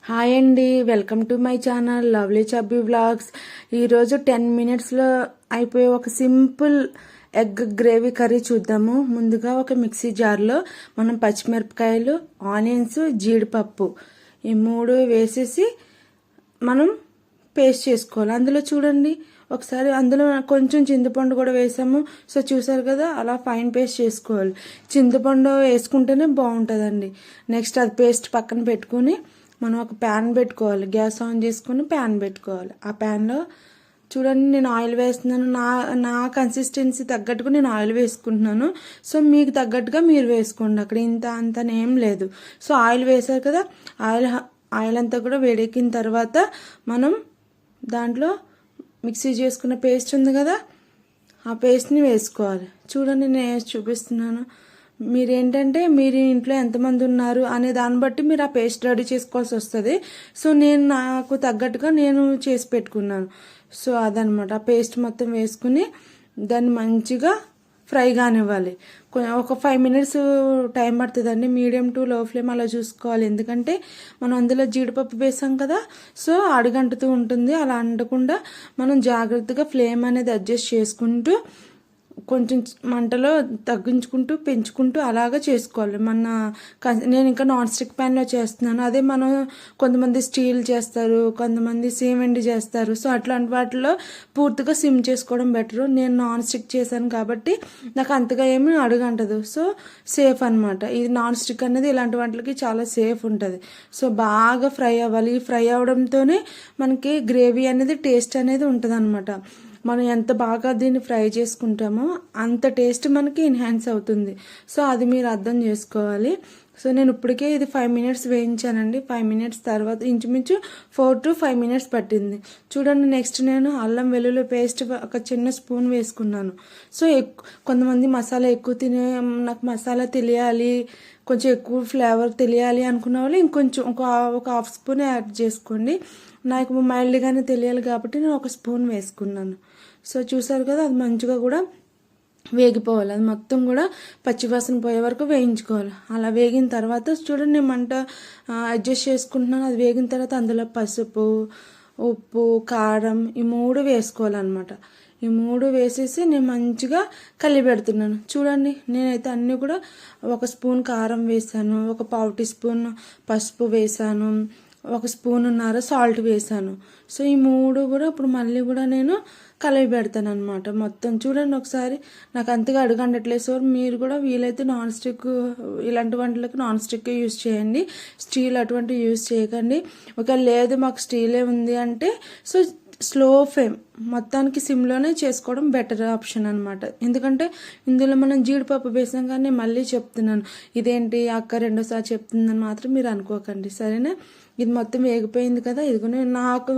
Hi అండి, welcome to my channel lovely chubby vlogs. ఈరోజు 10 మినిట్స్లో అయిపోయే ఒక సింపుల్ ఎగ్ గ్రేవీ కర్రీ చూద్దాము. ముందుగా ఒక మిక్సీ జార్లో మనం పచ్చిమిరపకాయలు, ఆనియన్స్, జీడిపప్పు ఈ మూడు వేసేసి మనం పేస్ట్ చేసుకోవాలి. అందులో చూడండి ఒకసారి అందులో కొంచెం చింతపండు కూడా వేసాము. సో చూసారు కదా, అలా ఫైన్ పేస్ట్ చేసుకోవాలి. చింతపండు వేసుకుంటేనే బాగుంటుందండి. నెక్స్ట్ అది పేస్ట్ పక్కన పెట్టుకుని మనం ఒక ప్యాన్ పెట్టుకోవాలి. గ్యాస్ ఆన్ చేసుకుని ప్యాన్ పెట్టుకోవాలి. ఆ ప్యాన్లో చూడండి నేను ఆయిల్ వేస్తున్నాను. నా కన్సిస్టెన్సీ తగ్గట్టుగా నేను ఆయిల్ వేసుకుంటున్నాను. సో మీకు తగ్గట్టుగా మీరు వేసుకోండి. అక్కడ అంతనేం లేదు. సో ఆయిల్ వేసారు కదా, ఆయిల్ అంతా కూడా వేడెక్కిన తర్వాత మనం దాంట్లో మిక్సీ చేసుకున్న పేస్ట్ ఉంది కదా, ఆ పేస్ట్ని వేసుకోవాలి. చూడండి నేను వేసి చూపిస్తున్నాను. మీరేంటంటే మీరు ఇంట్లో ఎంతమంది ఉన్నారు అనే దాన్ని బట్టి మీరు ఆ పేస్ట్ రెడీ చేసుకోవాల్సి వస్తుంది. సో నాకు తగ్గట్టుగా నేను చేసి పెట్టుకున్నాను. సో అదనమాట. ఆ పేస్ట్ మొత్తం వేసుకుని దాన్ని మంచిగా ఫ్రై కానివ్వాలి. ఒక 5 మినిట్స్ టైం పడుతుందండి. మీడియం టు లో ఫ్లేమ్ అలా చూసుకోవాలి. ఎందుకంటే మనం అందులో జీడిపప్పు వేసాం కదా, సో అడుగంటుతూ ఉంటుంది. అలా అంటకుండా మనం జాగ్రత్తగా ఫ్లేమ్ అనేది అడ్జస్ట్ చేసుకుంటూ కొంచెం మంటలో తగ్గించుకుంటూ పెంచుకుంటూ అలాగా చేసుకోవాలి. నేను ఇంకా నాన్ స్టిక్ ప్యాన్లో చేస్తున్నాను. అదే మనం కొంతమంది స్టీల్ చేస్తారు, కొంతమంది సిమెంట్ చేస్తారు. సో అట్లాంటి వాటిలో పూర్తిగా సిమ్ చేసుకోవడం బెటరు. నేను నాన్ స్టిక్ చేశాను కాబట్టి నాకు అంతగా ఏమీ అడుగంటదు. సో సేఫ్ అనమాట. ఇది నాన్ స్టిక్ అనేది ఇలాంటి వాటికి చాలా సేఫ్ ఉంటుంది. సో బాగా ఫ్రై అవ్వాలి. ఫ్రై అవడంతోనే మనకి గ్రేవీ అనేది టేస్ట్ అనేది ఉంటుంది అనమాట. మనం ఎంత బాగా దీన్ని ఫ్రై చేసుకుంటామో అంత టేస్ట్ మనకి ఎన్హాన్స్ అవుతుంది. సో అది మీరు అర్థం చేసుకోవాలి. సో నేను ఇప్పటికే ఇది 5 మినిట్స్ వేయించానండి. 5 మినిట్స్ తర్వాత ఇంచుమించు 4 to 5 మినిట్స్ పట్టింది. చూడండి నెక్స్ట్ నేను అల్లం వెల్లుల్లి పేస్ట్ ఒక చిన్న స్పూన్ వేసుకున్నాను. సో కొంతమంది మసాలా ఎక్కువ నాకు మసాలా తెలియాలి, కొంచెం ఎక్కువ ఫ్లేవర్ తెలియాలి అనుకున్న వాళ్ళు ఇంకొంచెం ఒక హాఫ్ స్పూన్ యాడ్ చేసుకోండి. నాకు మైల్డ్గానే తెలియాలి కాబట్టి నేను ఒక స్పూన్ వేసుకున్నాను. సో చూసారు కదా, అది మంచిగా కూడా వేగిపోవాలి. అది మొత్తం కూడా పచ్చివాసన పోయే వరకు వేయించుకోవాలి. అలా వేగిన తర్వాత చూడండి నేను మంట అడ్జస్ట్ చేసుకుంటున్నాను. అది వేగిన తర్వాత అందులో పసుపు, ఉప్పు, కారం ఈ 3 వేసుకోవాలన్నమాట. ఈ 3 వేసేసి నేను మంచిగా కలిపెడుతున్నాను. చూడండి నేనైతే అన్నీ కూడా 1 స్పూన్ కారం వేసాను, ఒక 1/2 టీ స్పూన్ పసుపు వేసాను, 1 స్పూన్నర సాల్ట్ వేసాను. సో ఈ 3 కూడా ఇప్పుడు మళ్ళీ కూడా నేను కలిపి పెడతాను అనమాట. మొత్తం చూడండి ఒకసారి. నాకు అంతగా అడుగండట్లేదు. సో మీరు కూడా వీలైతే నాన్ స్టిక్ ఇలాంటి వంటలకు నాన్ స్టిక్ యూజ్ చేయండి. స్టీల్ అటువంటివి యూజ్ చేయకండి. ఒకవేళ లేదు మాకు స్టీలే ఉంది అంటే సో స్లో ఫ్లేమ్ మొత్తానికి సిమ్లోనే చేసుకోవడం బెటర్ ఆప్షన్ అనమాట. ఎందుకంటే ఇందులో మనం జీడిపప్పు వేసాం. కానీ మళ్ళీ చెప్తున్నాను, ఇదేంటి అక్క రెండోసారి చెప్తుందని మాత్రం మీరు అనుకోకండి, సరేనా? ఇది మొత్తం వేగిపోయింది కదా. ఇదిగో నాకు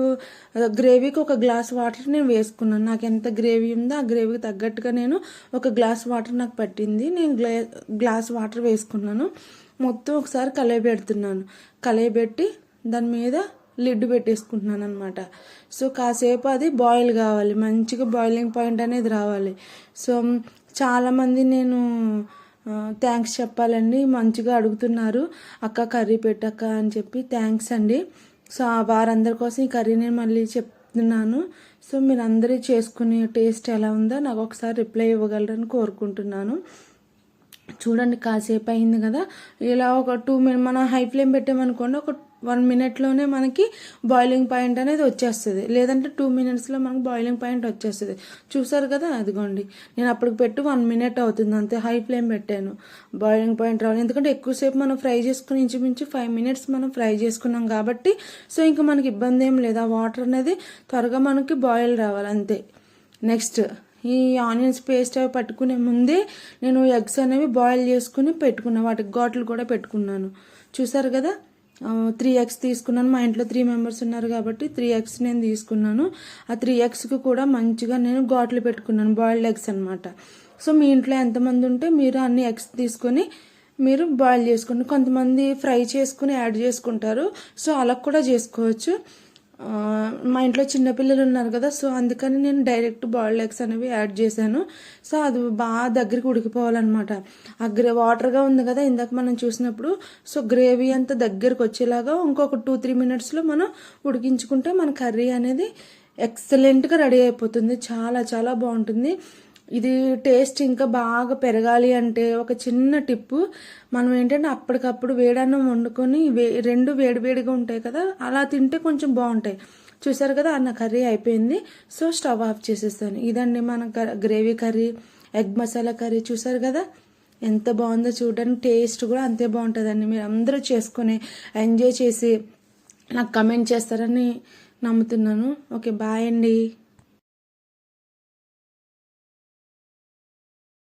గ్రేవీకి 1 గ్లాస్ వాటర్ నేను వేసుకున్నాను. నాకు ఎంత గ్రేవీ ఉందో ఆ గ్రేవీకి తగ్గట్టుగా నేను 1 గ్లాస్ వాటర్ నాకు పట్టింది. నేను గ్లాస్ వాటర్ వేసుకున్నాను. మొత్తం ఒకసారి కలయబెడుతున్నాను. కలయబెట్టి దాని మీద లిడ్ పెట్టేసుకుంటున్నాను అనమాట. సో కాసేపు అది బాయిల్ కావాలి, మంచిగా బాయిలింగ్ పాయింట్ అనేది రావాలి. సో చాలామంది నేను థ్యాంక్స్ చెప్పాలండి, మంచిగా అడుగుతున్నారు అక్క కర్రీ పెట్టక్క అని చెప్పి. థ్యాంక్స్ అండి. సో వారందరి కోసం ఈ కర్రీ నేను మళ్ళీ చెప్తున్నాను. సో మీరు అందరూ చేసుకునే టేస్ట్ ఎలా ఉందో నాకు ఒకసారి రిప్లై ఇవ్వగలరని కోరుకుంటున్నాను. చూడండి కాసేపు అయింది కదా. ఇలా ఒక 2 మినిట్స్ మనం హై ఫ్లేమ్ పెట్టామనుకోండి, ఒక 1 మినిట్లోనే మనకి బాయిలింగ్ పాయింట్ అనేది వచ్చేస్తుంది. లేదంటే 2 మినిట్స్లో మనకు బాయిలింగ్ పాయింట్ వచ్చేస్తుంది. చూసారు కదా, అదిగోండి నేను అప్పటికి పెట్టి 1 మినిట్ అవుతుంది అంతే. హై ఫ్లేమ్ పెట్టాను, బాయిలింగ్ పాయింట్ రావాలి. ఎందుకంటే ఎక్కువసేపు మనం ఫ్రై చేసుకుని ఇంచుమించు 5 మినిట్స్ మనం ఫ్రై చేసుకున్నాం కాబట్టి సో ఇంకా మనకి ఇబ్బంది ఏం లేదు. ఆ వాటర్ అనేది త్వరగా మనకి బాయిల్ రావాలి అంతే. నెక్స్ట్ ఈ ఆనియన్స్ పేస్ట్ అవి పట్టుకునే ముందే నేను ఎగ్స్ అనేవి బాయిల్ చేసుకుని పెట్టుకున్నాను. వాటికి ఘాట్లు కూడా పెట్టుకున్నాను. చూసారు కదా, 3 eggs తీసుకున్నాను. మా ఇంట్లో 3 మెంబర్స్ ఉన్నారు కాబట్టి 3 eggs నేను తీసుకున్నాను. ఆ 3 eggsకి కూడా మంచిగా నేను ఘాట్లు పెట్టుకున్నాను, బాయిల్డ్ ఎగ్స్ అనమాట. సో మీ ఇంట్లో ఎంతమంది ఉంటే మీరు అన్ని ఎగ్స్ తీసుకొని మీరు బాయిల్ చేసుకోండి. కొంతమంది ఫ్రై చేసుకుని యాడ్ చేసుకుంటారు. సో అలా కూడా చేసుకోవచ్చు. మా ఇంట్లో చిన్నపిల్లలు ఉన్నారు కదా, సో అందుకని నేను డైరెక్ట్ బాయిల్డ్ ఎగ్స్ అనేవి యాడ్ చేశాను. సో అది బాగా దగ్గరికి ఉడికిపోవాలన్నమాట. ఆ వాటర్గా ఉంది కదా ఇందాక మనం చూసినప్పుడు, సో గ్రేవీ అంతా దగ్గరికి వచ్చేలాగా ఇంకొక 2-3 మినిట్స్లో మనం ఉడికించుకుంటే మన కర్రీ అనేది ఎక్సలెంట్గా రెడీ అయిపోతుంది. చాలా చాలా బాగుంటుంది. ఇది టేస్ట్ ఇంకా బాగా పెరగాలి అంటే ఒక చిన్న టిప్పు, మనం ఏంటంటే అప్పటికప్పుడు వేడన్నం వండుకొని రెండు వేడివేడిగా ఉంటాయి కదా, అలా తింటే కొంచెం బాగుంటాయి. చూసారు కదా అన్న కర్రీ అయిపోయింది. సో స్టవ్ ఆఫ్ చేసేస్తాను. ఇదండి మన gravy curry, egg masala curry. చూసారు కదా ఎంత బాగుందో, చూడడానికి టేస్ట్ కూడా అంతే బాగుంటుందండి. మీరు అందరూ చేసుకొని ఎంజాయ్ చేసి నాకు కమెంట్ చేస్తారని నమ్ముతున్నాను. ఓకే, బాయ్ అండి.